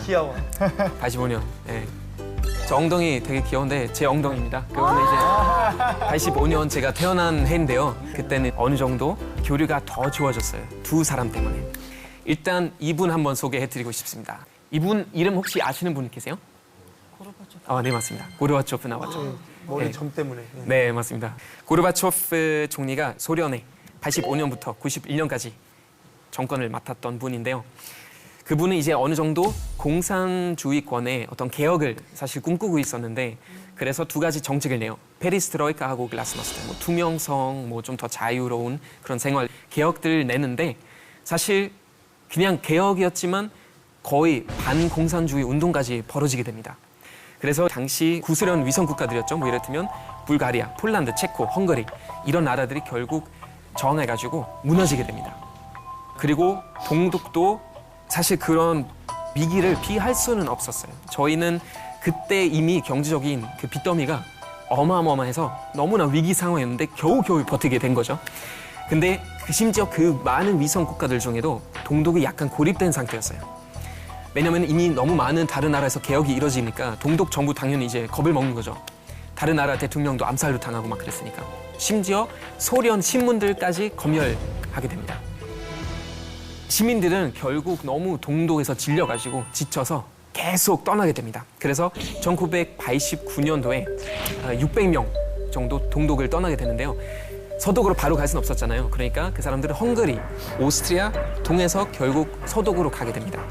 귀여워. 85년. 예. 저 엉덩이 되게 귀여운데 제 엉덩이입니다. 그거는 이제 85년 제가 태어난 해인데요. 그때는 어느 정도 교류가 더 좋아졌어요. 두 사람 때문에. 일단 이분 한번 소개해드리고 싶습니다. 이분 이름 혹시 아시는 분 계세요? 고르바초프. 네, 맞습니다. 고르바초프 나왔죠. 머리 점 때문에. 네, 맞습니다. 고르바초프 총리가 소련에 85년부터 91년까지 정권을 맡았던 분인데요. 그분은 이제 어느 정도 공산주의권의 어떤 개혁을 사실 꿈꾸고 있었는데 그래서 두 가지 정책을 내요. 페리스트로이카하고 글라스노스트, 뭐 투명성, 뭐 좀 더 자유로운 그런 생활 개혁들을 내는데 사실 그냥 개혁이었지만 거의 반공산주의 운동까지 벌어지게 됩니다. 그래서 당시 구소련 위성 국가들이었죠. 뭐 이를테면 불가리아, 폴란드, 체코, 헝가리 이런 나라들이 결국 저항해가지고 무너지게 됩니다. 그리고 동독도 사실 그런 위기를 피할 수는 없었어요. 저희는 그때 이미 경제적인 그 빚더미가 어마어마해서 너무나 위기 상황이었는데 겨우겨우 버티게 된 거죠. 근데 심지어 그 많은 위성 국가들 중에도 동독이 약간 고립된 상태였어요. 왜냐면 이미 너무 많은 다른 나라에서 개혁이 이뤄지니까 동독 정부 당연히 이제 겁을 먹는 거죠. 다른 나라 대통령도 암살도 당하고 막 그랬으니까. 심지어 소련 신문들까지 검열하게 됩니다. 시민들은 결국 너무 동독에서 질려가지고 지쳐서 계속 떠나게 됩니다. 그래서 1989년도에 600명 정도 동독을 떠나게 되는데요. 서독으로 바로 갈 수는 없었잖아요. 그러니까 그 사람들은 헝가리, 오스트리아 통해서 결국 서독으로 가게 됩니다.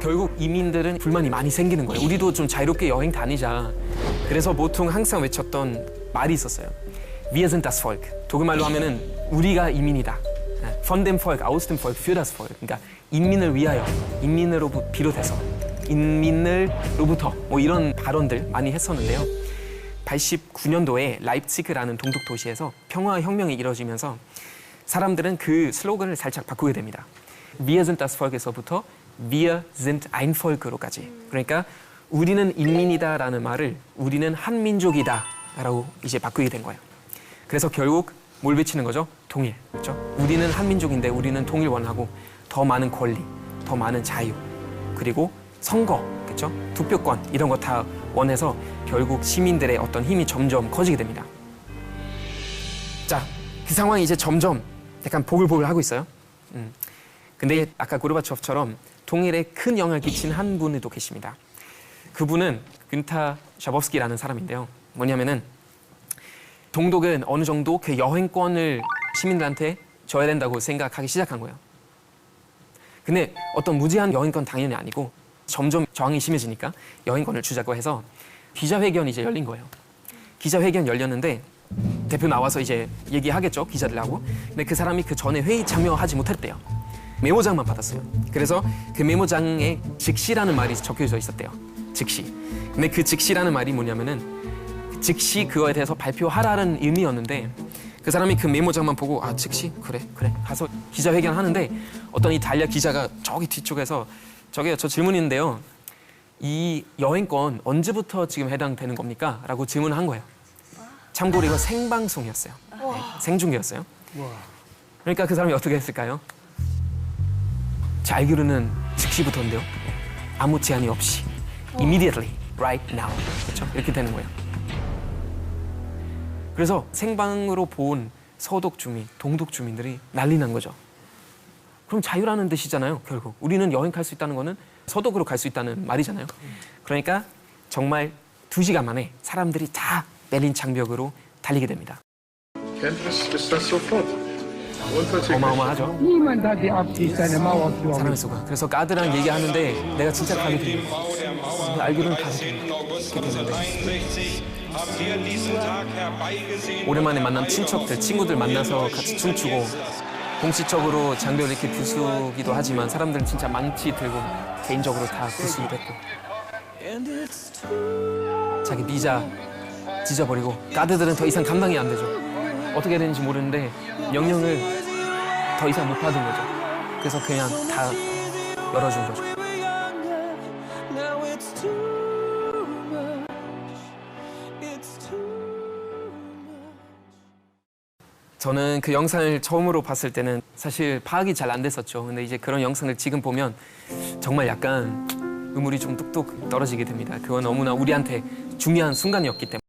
결국 이민들은 불만이 많이 생기는 거예요. 우리도 좀 자유롭게 여행 다니자. 그래서 보통 항상 외쳤던 말이 있었어요. Wir sind das Volk. 독일말로 하면은 우리가 이민이다. Von dem Volk, aus dem Volk, für das Volk. 그러니까 인민을 위하여, 인민으로부터 비롯해서, 인민으로부터 뭐 이런 발언들 많이 했었는데요. 89년도에 라입치크라는 동독 도시에서 평화혁명이 이뤄지면서 사람들은 그 슬로건을 살짝 바꾸게 됩니다. Wir sind das Volk에서부터 Wir sind ein Volk으로까지. 그러니까 우리는 인민이다라는 말을 우리는 한민족이다라고 이제 바꾸게 된 거예요. 그래서 결국 뭘 외치는 거죠? 통일. 그렇죠? 우리는 한민족인데 우리는 통일 원하고 더 많은 권리, 더 많은 자유, 그리고 선거, 그렇죠? 투표권 이런 거 다 원해서 결국 시민들의 어떤 힘이 점점 커지게 됩니다. 자, 그 상황이 이제 점점 약간 보글보글 하고 있어요. 근데 아까 고르바초프처럼 통일에 큰 영향을 끼친 한 분이 또 계십니다. 그분은 근타 샤법스키라는 사람인데요. 뭐냐면은 동독은 어느 정도 그 여행권을 시민들한테 줘야 된다고 생각하기 시작한 거예요. 근데 어떤 무제한 여행권 당연히 아니고 점점 저항이 심해지니까 여행권을 주자고 해서 기자회견이 이제 열린 거예요. 기자회견 열렸는데 대표 나와서 이제 얘기하겠죠, 기자들하고. 근데 그 사람이 그 전에 회의 참여하지 못했대요. 메모장만 받았어요. 그래서 그 메모장에 즉시라는 말이 적혀져 있었대요. 즉시. 근데 그 즉시라는 말이 뭐냐면은 즉시 그거에 대해서 발표하라는 의미였는데 그 사람이 그 메모장만 보고 즉시? 그래 가서 기자회견 하는데 어떤 이탈리아 기자가 저기 뒤쪽에서 저기요, 저 질문이 있는데요. 이 여행권 언제부터 지금 해당되는 겁니까? 라고 질문을 한 거예요. 참고로 이거 생방송이었어요. 네, 생중계였어요. 그러니까 그 사람이 어떻게 했을까요? 제 알기로는 즉시부터인데요. 아무 제한이 없이 immediately, right now. 그렇죠? 이렇게 되는 거예요. 그래서 생방으로 본 서독 주민, 동독 주민들이 난리 난 거죠. 그럼 자유라는 뜻이잖아요, 결국. 우리는 여행 갈 수 있다는 거는 서독으로 갈 수 있다는 말이잖아요. 그러니까 정말 2시간 만에 사람들이 다 베를린 장벽으로 달리게 됩니다. 어마어마하죠. 사람의 수가. 그래서 가드랑 얘기하는데 내가 진짜 가게 됩니다. 알기로는 가게 됩니다. 이렇게 되는데 오랜만에 만난 친척들, 친구들 만나서 같이 춤추고 공식적으로 장벽을 이렇게 부수기도 하지만 사람들은 진짜 망치 들고 개인적으로 다 부수기도 했고 자기 비자 찢어버리고 가드들은 더 이상 감당이 안 되죠. 어떻게 해야 되는지 모르는데 명령을 더 이상 못 받은 거죠. 그래서 그냥 다 열어준 거죠. 저는 그 영상을 처음으로 봤을 때는 사실 파악이 잘 안 됐었죠. 근데 이제 그런 영상을 지금 보면 정말 약간 의물이 좀 뚝뚝 떨어지게 됩니다. 그건 너무나 우리한테 중요한 순간이었기 때문에.